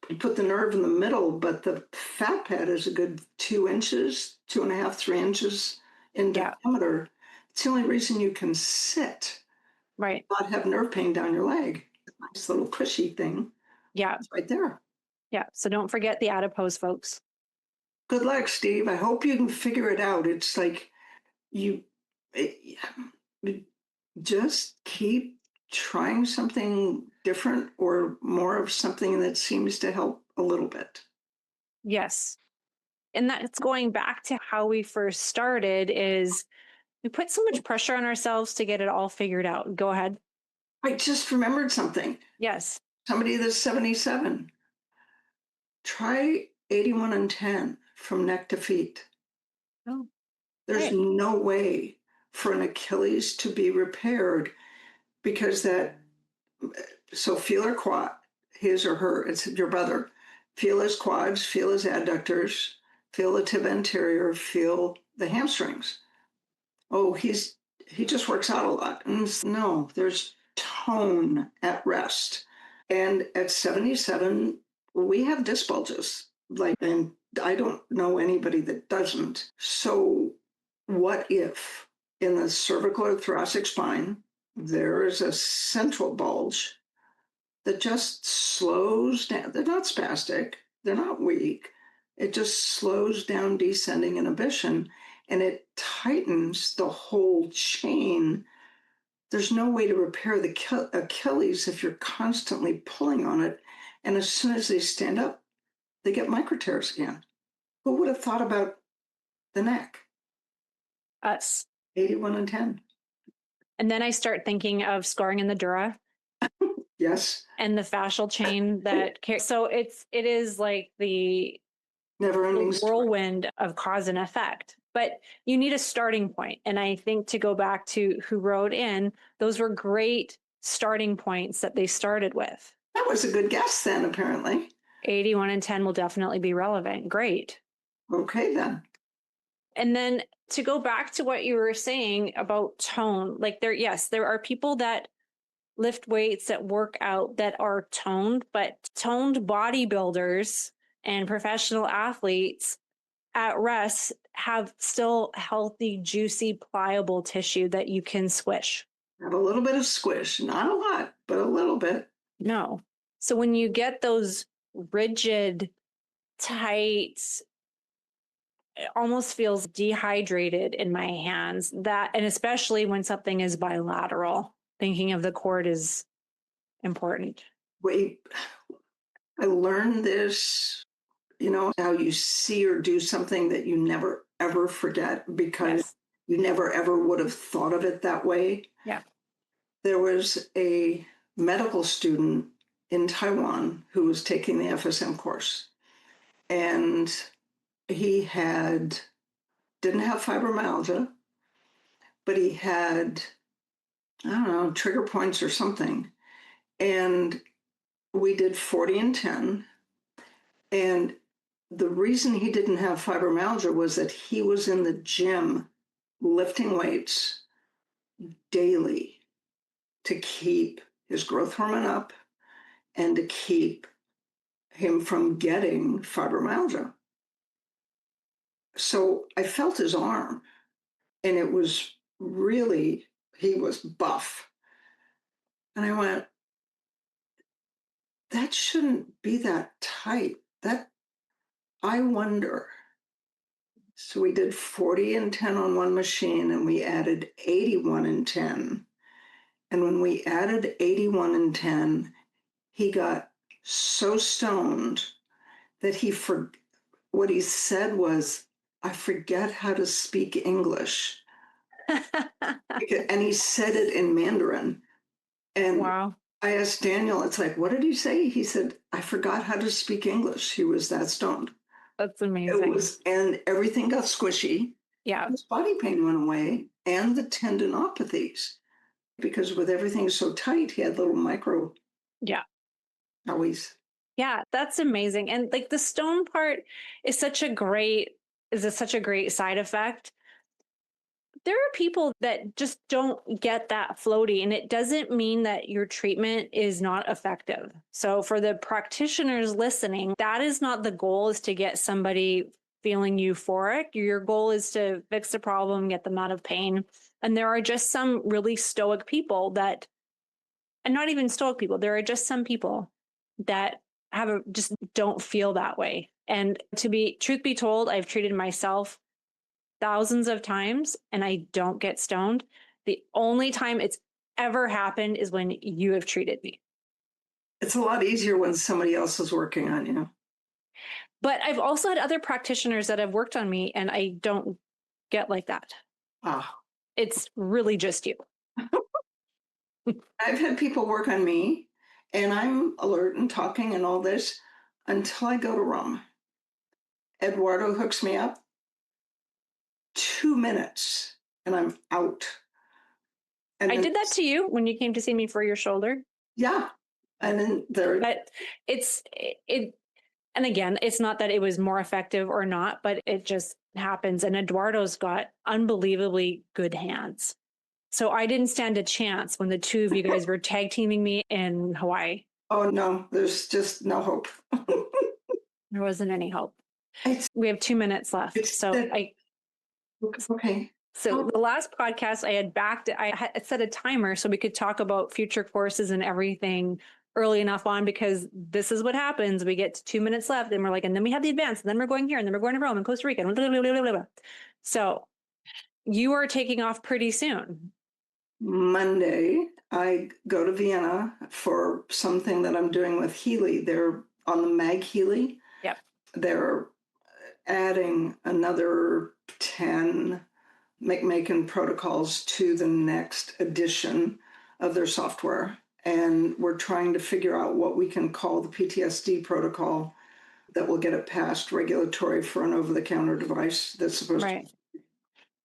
you put the nerve in the middle, but the fat pad is a good 2 inches, 2.5, 3 inches in diameter. It's the only reason you can sit, right? Not have nerve pain down your leg. Nice little cushy thing. Yeah, it's right there. Yeah. So don't forget the adipose, folks. Good luck, Steve. I hope you can figure it out. It's like just keep trying something different or more of something that seems to help a little bit. Yes. And that's going back to how we first started, is we put so much pressure on ourselves to get it all figured out. Go ahead. I just remembered something. Yes. Somebody that's 77. Try 81 and 10 from neck to feet. Oh. There's no way for an Achilles to be repaired because so feel her quad, his or her, it's your brother. Feel his quads, feel his adductors, feel the tib anterior, feel the hamstrings. Oh, he just works out a lot. And no, there's tone at rest. And at 77, we have disc bulges, and I don't know anybody that doesn't. So what if in the cervical or thoracic spine, there is a central bulge that just slows down? They're not spastic, they're not weak. It just slows down descending inhibition, and it tightens the whole chain. There's no way to repair the Achilles if you're constantly pulling on it. And as soon as they stand up, they get micro tears again. Who would have thought about the neck? Us. 81 and 10. And then I start thinking of scarring in the dura. Yes. And the fascial chain that so it is like the Never-ending whirlwind of cause and effect. But you need a starting point. And I think, to go back to who wrote in, those were great starting points that they started with. That was a good guess then, apparently. 81 and 10 will definitely be relevant. Great. Okay, then. And then to go back to what you were saying about tone, like there are people that lift weights, that work out, that are toned, but toned bodybuilders and professional athletes at rest have still healthy, juicy, pliable tissue that you can squish. Have a little bit of squish, not a lot, but a little bit. No. So when you get those rigid, tight, it almost feels dehydrated in my hands, and especially when something is bilateral, thinking of the cord is important. Wait, I learned this, how you see or do something that you never, ever forget because you never, ever would have thought of it that way. Yeah. There was a medical student in Taiwan who was taking the FSM course, and he didn't have fibromyalgia, but he had, I don't know, trigger points or something. And we did 40 and 10. And the reason he didn't have fibromyalgia was that he was in the gym lifting weights daily to keep his growth hormone up and to keep him from getting fibromyalgia. So I felt his arm, and it was really, he was buff. And I went, that shouldn't be that tight. I wonder. So we did 40 and 10 on one machine, and we added 81 and 10. And when we added 81 and 10, he got so stoned that what he said was, I forget how to speak English. And he said it in Mandarin. And wow. I asked Daniel, it's like, what did he say? He said, I forgot how to speak English. He was that stoned. That's amazing. And everything got squishy. Yeah. His body pain went away, and the tendinopathies, because with everything so tight, he had little micro. Yeah. Always. Yeah, that's amazing. And like the stone part is such a great side effect. There are people that just don't get that floaty, and it doesn't mean that your treatment is not effective. So for the practitioners listening, that is not the goal, is to get somebody feeling euphoric. Your goal is to fix the problem, get them out of pain. And there are just some really stoic people and not even stoic people, there are just some people that just don't feel that way. And truth be told, I've treated myself thousands of times and I don't get stoned. The only time it's ever happened is when you have treated me. It's a lot easier when somebody else is working on you. But I've also had other practitioners that have worked on me and I don't get like that. It's really just you. I've had people work on me and I'm alert and talking and all this until I go to Rome. Eduardo hooks me up. 2 minutes and I'm out. And I did that to you when you came to see me for your shoulder. Yeah. And then but and again, it's not that it was more effective or not, but it just happens. And Eduardo's got unbelievably good hands. So I didn't stand a chance when the two of you guys were tag teaming me in Hawaii. Oh no, there's just no hope. There wasn't any hope. It's, We have 2 minutes left. it's So that- I, okay. so the last podcast I had set a timer so we could talk about future courses and everything early enough on, because this is what happens. We get to 2 minutes left and we're like, and then we have the advance, and then we're going here, and then we're going to Rome and Costa Rica. And blah, blah, blah, blah, blah. So you are taking off pretty soon. Monday, I go to Vienna for something that I'm doing with Healy. They're on the Mag Healy. Yep. They're adding another 10 McMakin protocols to the next edition of their software. And we're trying to figure out what we can call the PTSD protocol that will get it past regulatory for an over-the-counter device that's supposed Right.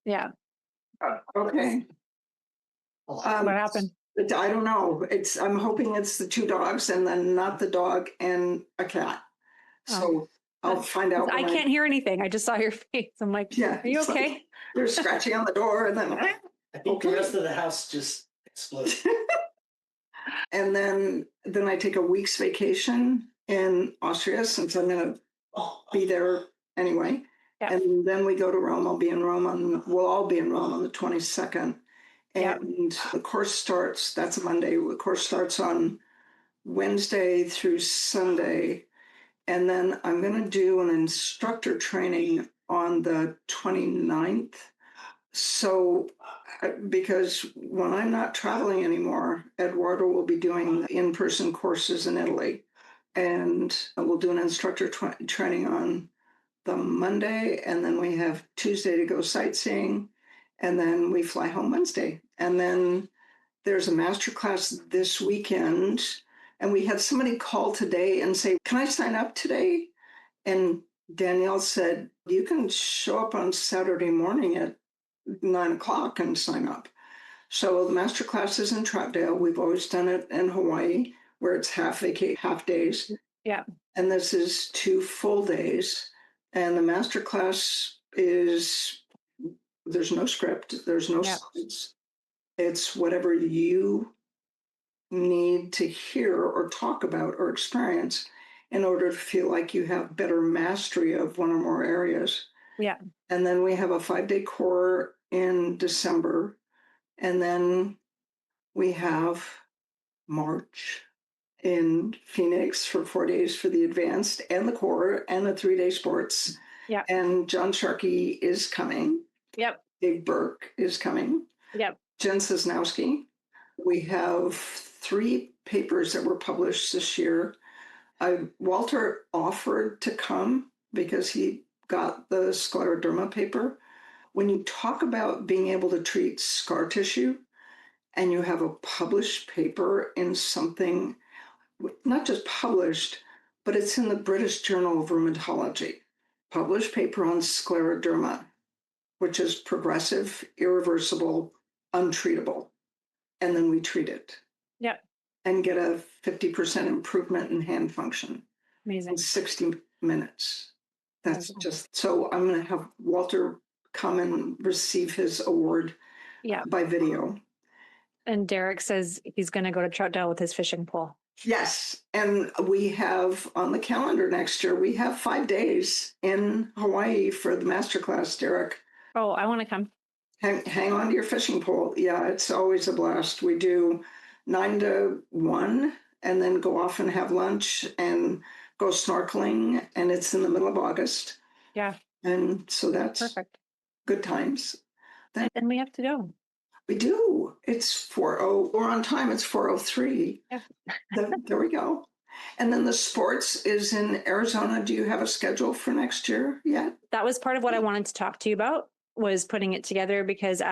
Yeah. to. Okay. What happened? I don't know. I'm hoping it's the 2 dogs and then not the dog and a cat. So I'll find out. I can't hear anything. I just saw your face. I'm like, Yeah, are you it's okay? like they're scratching on the door and then. I think the rest of the house just exploded. And then I take a week's vacation in Austria, since I'm going to be there anyway. Yeah. And then we go to Rome. We'll all be in Rome on the 22nd. Yeah. And the course starts, that's a Monday. The course starts on Wednesday through Sunday. And then I'm going to do an instructor training on the 29th. So, because when I'm not traveling anymore, Eduardo will be doing in-person courses in Italy. And we'll do an instructor training on the Monday. And then we have Tuesday to go sightseeing. And then we fly home Wednesday. And then there's a masterclass this weekend. And we had somebody call today and say, can I sign up today? And Danielle said, you can show up on Saturday morning at 9:00 and sign up. So the masterclass is in Troutdale. We've always done it in Hawaii, where it's half days. Yeah. And this is 2 full days. And the masterclass is, there's no script, there's no slides. It's whatever you need to hear or talk about or experience in order to feel like you have better mastery of one or more areas. Yeah. And then we have a 5-day core in December. And then we have March in Phoenix for 4 days for the advanced and the core and the 3-day sports. Yeah. And John Sharkey is coming. Yep. Dave Burke is coming. Yep. Jen Sosnowski. We have 3 papers that were published this year. Walter offered to come because he got the scleroderma paper. When you talk about being able to treat scar tissue and you have a published paper in something, not just published, but it's in the British Journal of Rheumatology, published paper on scleroderma, which is progressive, irreversible, untreatable. And then we treat it. Yep. And get a 50% improvement in hand function. Amazing. In 60 minutes. That's Amazing. just, so I'm going to have Walter come and receive his award by video. And Derek says he's going to go to Troutdale with his fishing pole. Yes. And we have on the calendar next year, we have 5 days in Hawaii for the masterclass, Derek. Oh, I want to come. Hang on to your fishing pole. Yeah, it's always a blast. We do 9 to 1 and then go off and have lunch and go snorkeling. And it's in the middle of August. Yeah. And so that's perfect. Good times. Then we have to go. We do. It's 4:00. We're on time. It's 4:03. Yeah. There we go. And then the sports is in Arizona. Do you have a schedule for next year yet? That was part of what I wanted to talk to you about, was putting it together, because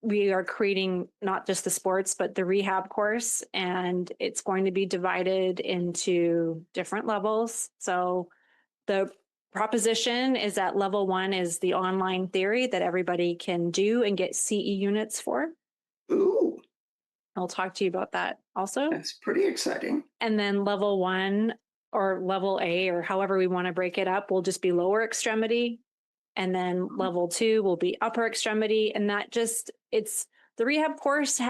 we are creating not just the sports, but the rehab course, and it's going to be divided into different levels. So the proposition is that level 1 is the online theory that everybody can do and get CE units for. Ooh. I'll talk to you about that also. That's pretty exciting. And then level 1 or level A, or however we want to break it up, will just be lower extremity. And then level 2 will be upper extremity. And that just, the rehab course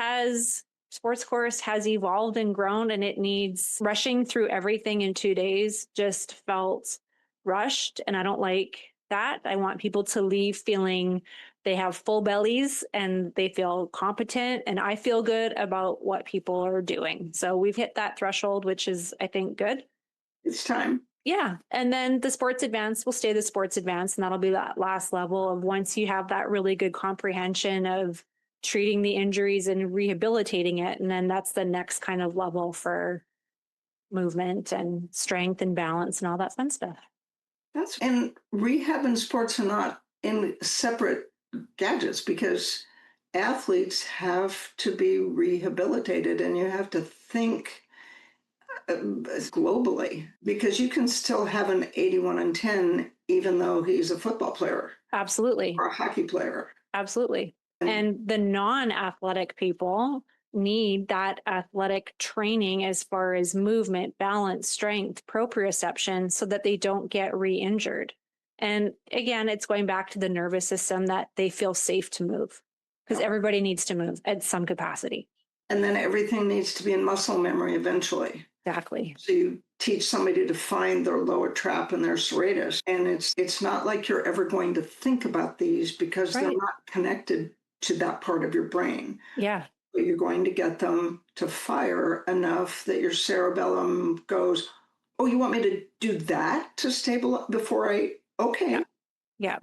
sports course has evolved and grown, and it needs rushing through everything in 2 days just felt rushed, and I don't like that. I want people to leave feeling they have full bellies and they feel competent, and I feel good about what people are doing. So we've hit that threshold, which is, I think, good. It's time. Yeah. And then the sports advance will stay the sports advance. And that'll be that last level of once you have that really good comprehension of treating the injuries and rehabilitating it. And then that's the next kind of level for movement and strength and balance and all that fun stuff. And rehab and sports are not in separate gadgets, because athletes have to be rehabilitated, and you have to think globally, because you can still have an 81 and 10 even though he's a football player. Absolutely. Or a hockey player. Absolutely. And the non-athletic people need that athletic training as far as movement, balance, strength, proprioception, so that they don't get re-injured. And again, it's going back to the nervous system, that they feel safe to move, because everybody needs to move at some capacity. And then everything needs to be in muscle memory eventually. Exactly. So you teach somebody to find their lower trap and their serratus. And it's not like you're ever going to think about these, because they're not connected to that part of your brain. Yeah. But you're going to get them to fire enough that your cerebellum goes, oh, you want me to do that to stabilize before okay. Yeah.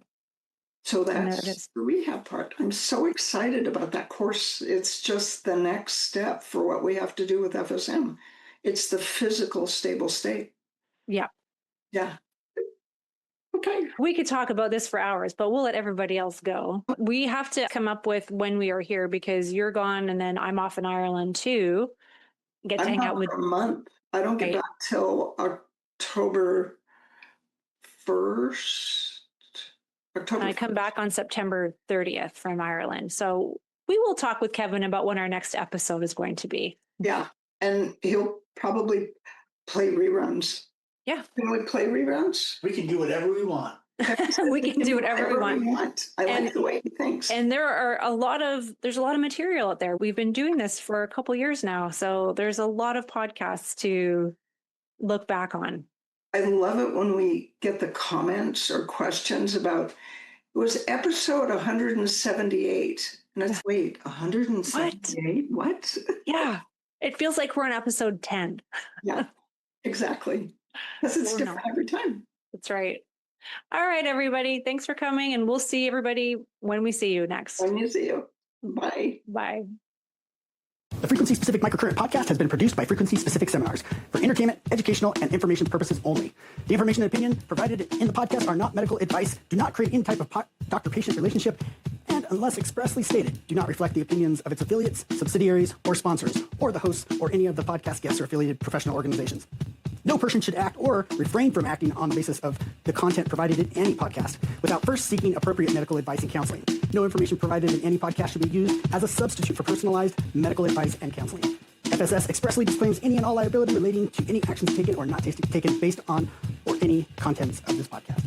So that's the rehab part. I'm so excited about that course. It's just the next step for what we have to do with FSM. It's the physical stable state. Yeah. Yeah. Okay. We could talk about this for hours, but we'll let everybody else go. We have to come up with when we are here, because you're gone and then I'm off in Ireland too. Get to hang out with for a month. I don't get back till October 1st. I come back on September 30th from Ireland. So we will talk with Kevin about when our next episode is going to be. Yeah. And he'll probably play reruns. Yeah. Can we play reruns? We can do whatever we want. We can do whatever we want. I like the way he thinks. And there's a lot of material out there. We've been doing this for a couple years now. So there's a lot of podcasts to look back on. I love it when we get the comments or questions about, it was episode 178. And it's, wait, 178? What? Yeah. It feels like we're on episode 10. Yeah, exactly. Because it's different every time. That's right. All right, everybody. Thanks for coming. And we'll see everybody when we see you next. When you see you. Bye. Bye. The Frequency Specific Microcurrent podcast has been produced by Frequency Specific Seminars for entertainment, educational, and information purposes only. The information and opinion provided in the podcast are not medical advice, do not create any type of doctor-patient relationship, and unless expressly stated, do not reflect the opinions of its affiliates, subsidiaries, or sponsors, or the hosts or any of the podcast guests or affiliated professional organizations. No person should act or refrain from acting on the basis of the content provided in any podcast without first seeking appropriate medical advice and counseling. No information provided in any podcast should be used as a substitute for personalized medical advice and counseling. FSS expressly disclaims any and all liability relating to any actions taken or not taken based on or any contents of this podcast.